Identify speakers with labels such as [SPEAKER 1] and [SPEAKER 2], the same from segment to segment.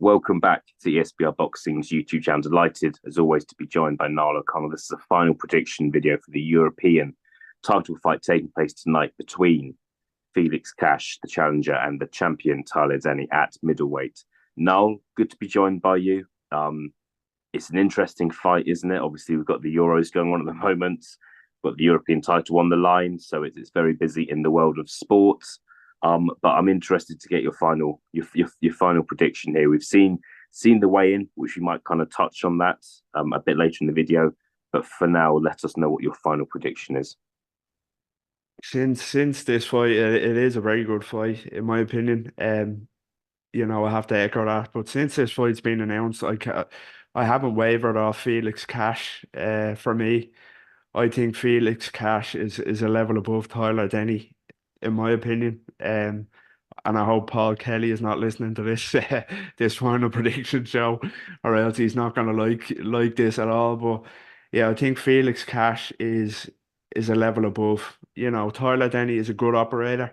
[SPEAKER 1] Welcome back to ESBR Boxing's YouTube channel. Delighted, as always, to be joined by Niall O'Connell. This is a final prediction video for the European title fight taking place tonight between Felix Cash, the challenger, and the champion Tyler Denny at middleweight. Niall, good to be joined by you. It's an interesting fight, isn't it? Obviously, we've got the Euros going on at the moment. We've got the European title on the line, so it's very busy in the world of sports. But I'm interested to get your final prediction here. We've seen the weigh-in, which we might kind of touch on that a bit later in the video. But for now, let us know what your final prediction is.
[SPEAKER 2] Since this fight, it is a very good fight in my opinion. I have to echo that. But since this fight's been announced, I haven't wavered off Felix Cash. For me, I think Felix Cash is a level above Tyler Denny, in my opinion. And I hope Paul Kelly is not listening to this this final prediction show, or else he's not gonna like this at all. But yeah, I think Felix Cash is a level above. Tyler Denny is a good operator,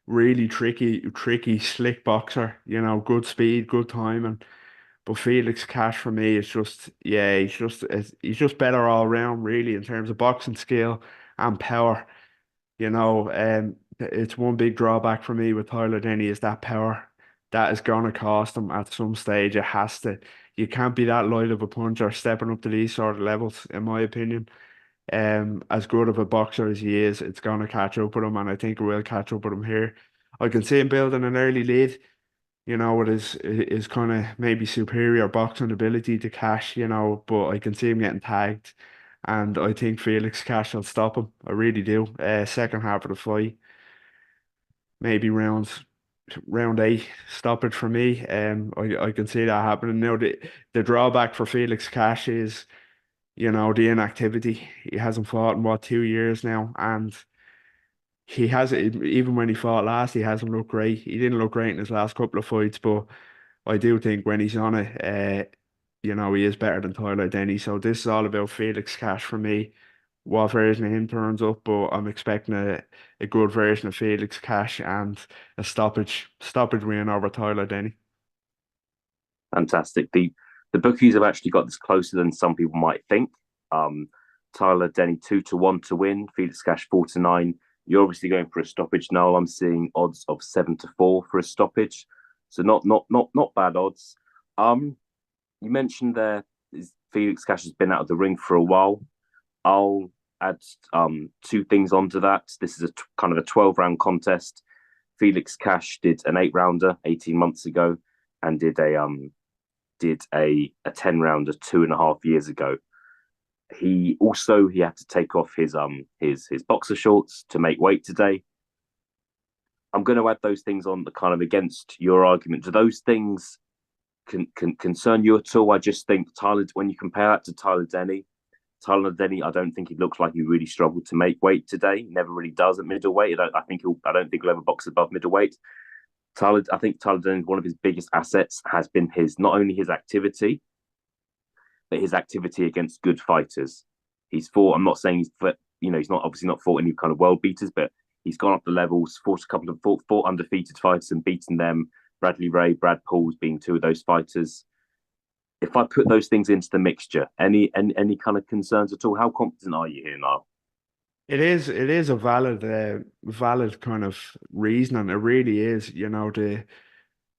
[SPEAKER 2] really tricky, slick boxer. Good speed, good timing. But Felix Cash for me is just, yeah, he's just better all around, really, in terms of boxing skill and power. It's one big drawback for me with Tyler Denny is that power that is gonna cost him at some stage. It has to. You can't be that light of a puncher stepping up to these sort of levels, in my opinion. As good of a boxer as he is, it's gonna catch up with him, and I think it will catch up with him here. I can see him building an early lead, with his kind of maybe superior boxing ability to Cash, but I can see him getting tagged. And I think Felix Cash will stop him. I really do. Second half of the fight, maybe round eight, stop it for me. I can see that happening. Now the drawback for Felix Cash is, the inactivity. He hasn't fought in what 2 years now, and he has even when he fought last, he hasn't looked great. He didn't look great in his last couple of fights, but I do think when he's on it, he is better than Tyler Denny. So this is all about Felix Cash for me. What version of him turns up, but I'm expecting a good version of Felix Cash and a stoppage win over Tyler Denny.
[SPEAKER 1] Fantastic. The bookies have actually got this closer than some people might think. Tyler Denny 2-1 to win. Felix Cash 4-9. You're obviously going for a stoppage, Noel. I'm seeing odds of 7-4 for a stoppage, so not bad odds. You mentioned there Felix Cash has been out of the ring for a while. I'll add two things onto that. This is kind of a 12-round contest. Felix Cash did an 8-rounder 18 months ago, and did a 10-rounder 2.5 years ago. He had to take off his boxer shorts to make weight today. I'm going to add those things on the kind of against your argument. Do those things can concern you at all? I just think when you compare that to Tyler Denny, I don't think he looks like he really struggled to make weight today. He never really does at middleweight. I don't think he'll ever box above middleweight. I think Tyler Denny, one of his biggest assets has been not only his activity, but his activity against good fighters. He's fought. I'm not saying he's not obviously not fought any kind of world beaters, but he's gone up the levels, fought undefeated fighters and beaten them. Bradley Ray, Brad Pauls being two of those fighters. If I put those things into the mixture, any kind of concerns at all? How confident are you here now?
[SPEAKER 2] It is a valid kind of reasoning. It really is.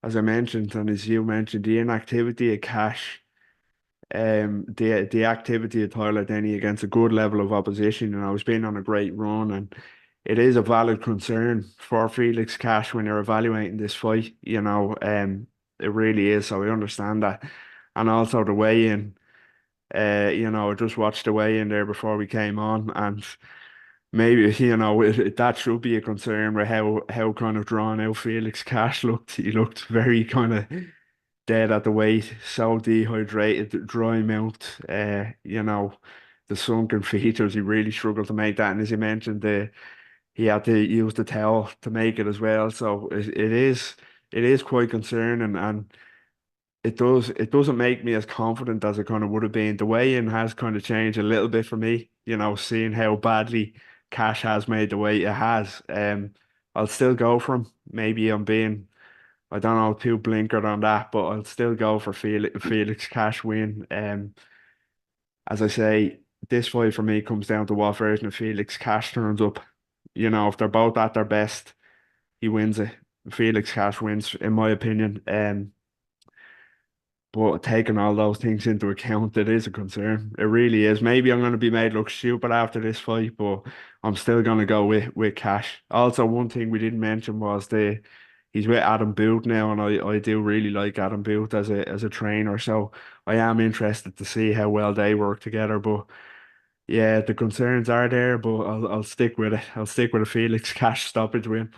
[SPEAKER 2] As I mentioned and as you mentioned, the inactivity of Cash. The activity of Tyler Denny against a good level of opposition, has been on a great run, and it is a valid concern for Felix Cash when you're evaluating this fight. It really is. So I understand that, and also the weigh-in. I just watched the weigh-in there before we came on, and maybe that should be a concern with how kind of drawn out Felix Cash looked. He looked very kind of dead at the weight, so dehydrated, dry mouth, the sunken features. He really struggled to make that. And as you mentioned, he had to use the towel to make it as well. So it is quite concerning, and it doesn't make me as confident as it kind of would have been. The weigh-in has kind of changed a little bit for me, seeing how badly Cash has made the weight it has. I'll still go for him. Maybe I don't know, too blinkered on that, but I'll still go for Felix Cash win. As I say, this fight for me comes down to what version of Felix Cash turns up. You know, if they're both at their best, he wins it. Felix Cash wins, in my opinion. But taking all those things into account, it is a concern. It really is. Maybe I'm going to be made look stupid after this fight, but I'm still going to go with Cash. Also, one thing we didn't mention was he's with Adam Booth now, and I do really like Adam Booth as a trainer. So I am interested to see how well they work together. But yeah, the concerns are there, but I'll stick with it. I'll stick with a Felix Cash stoppage win.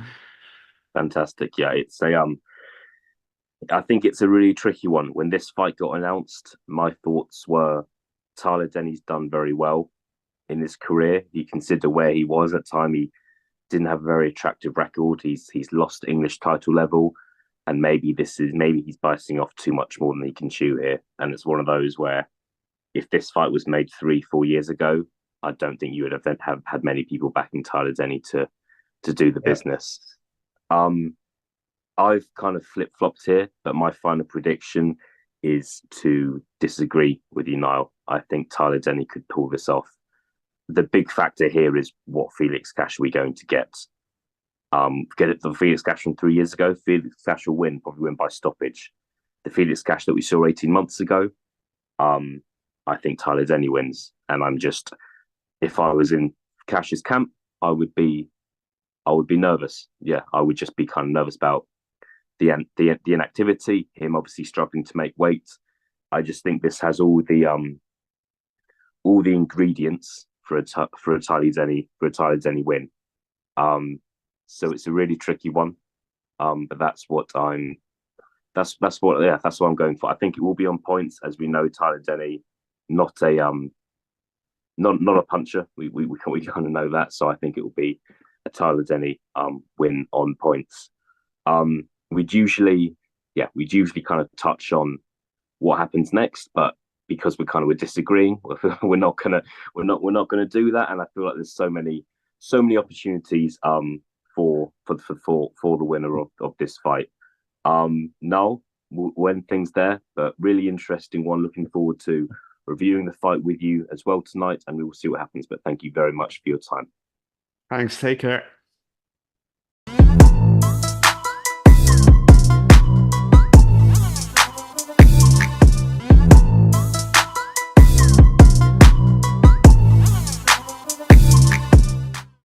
[SPEAKER 1] Fantastic. Yeah, it's a I think it's a really tricky one. When this fight got announced, my thoughts were Tyler Denny's done very well in his career. You consider where he was at the time, he didn't have a very attractive record. He's lost English title level, and maybe he's biting off too much more than he can chew here. And it's one of those where if this fight was made 3 4 years ago, I don't think you would have had many people backing Tyler Denny to do the
[SPEAKER 2] Yeah.
[SPEAKER 1] business. Um, I've kind of flip flopped here, but my final prediction is to disagree with you, Niall. I think Tyler Denny could pull this off. The big factor here is what Felix Cash are we going to get? Get it for Felix Cash from 3 years ago. Felix Cash will probably win by stoppage. The Felix Cash that we saw 18 months ago, um, I think Tyler Denny wins. And if I was in Cash's camp, I would be, I would be nervous. Yeah, I would just be kind of nervous about the inactivity, him obviously struggling to make weight. I just think this has all the ingredients for a Tyler Denny win. Um, so it's a really tricky one. But that's what I'm going for. I think it will be on points, as we know Tyler Denny, not a not a puncher. We kind of know that. So I think it will be a Tyler Denny win on points. Um, we'd usually we'd usually kind of touch on what happens next, but because we're disagreeing, we're not gonna do that. And I feel like there's so many opportunities for the winner of this fight. No, when things there, but really interesting one. Looking forward to reviewing the fight with you as well tonight, and we will see what happens. But thank you very much for your time.
[SPEAKER 2] Thanks. Take care.